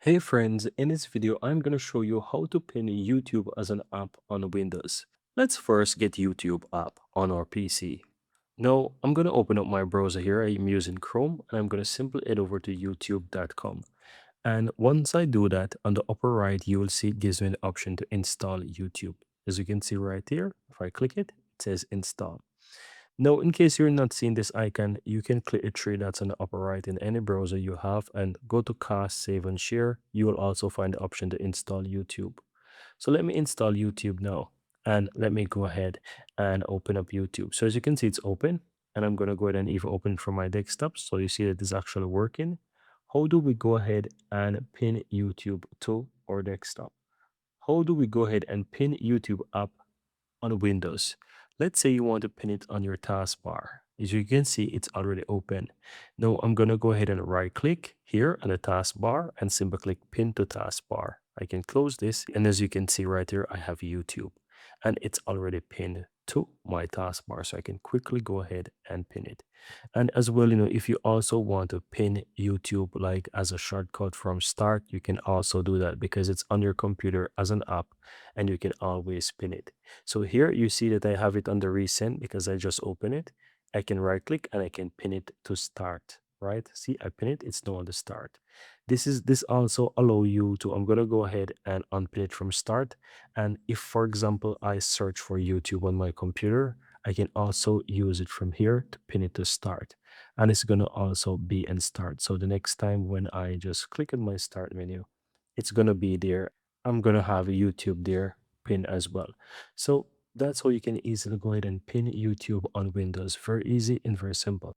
Hey friends, in this video I'm going to show you how to pin YouTube as an app on Windows. Let's first get YouTube app on our PC. Now I'm going to open up my browser here. I'm using Chrome and I'm going to simply head over to youtube.com. And once I do that, on the upper right you will see it gives me the option to install YouTube. As you can see right here, if I click it, it says install. Now, in case you're not seeing this icon, you can click the three dots on the upper right in any browser you have and go to Cast, Save, and Share. You will also find the option to install YouTube. So let me install YouTube now and let me go ahead and open up YouTube. So as you can see, it's open and I'm going to go ahead and even open it from my desktop. So you see that it's actually working. How do we go ahead and pin YouTube to our desktop? How do we go ahead and pin YouTube up on Windows? Let's say you want to pin it on your taskbar. As you can see, it's already open. Now I'm going to go ahead and right click here on the taskbar and simply click pin to taskbar. I can close this. And as you can see right here, I have YouTube and it's already pinned to my taskbar. So I can quickly go ahead and pin it. And as well, if you also want to pin YouTube like as a shortcut from start, you can also do that because it's on your computer as an app and you can always pin it. So here you see that I have it under recent because I just open it. I can right click and I can pin it to start, right? See, I pin it, it's now on the start. This also allow you to, I'm gonna go ahead and unpin it from start. And if, for example, I search for YouTube on my computer, I can also use it from here to pin it to start. And it's gonna also be in start. So the next time when I just click on my start menu, it's gonna be there. I'm gonna have YouTube there pin as well. So that's how you can easily go ahead and pin YouTube on Windows. Very easy and very simple.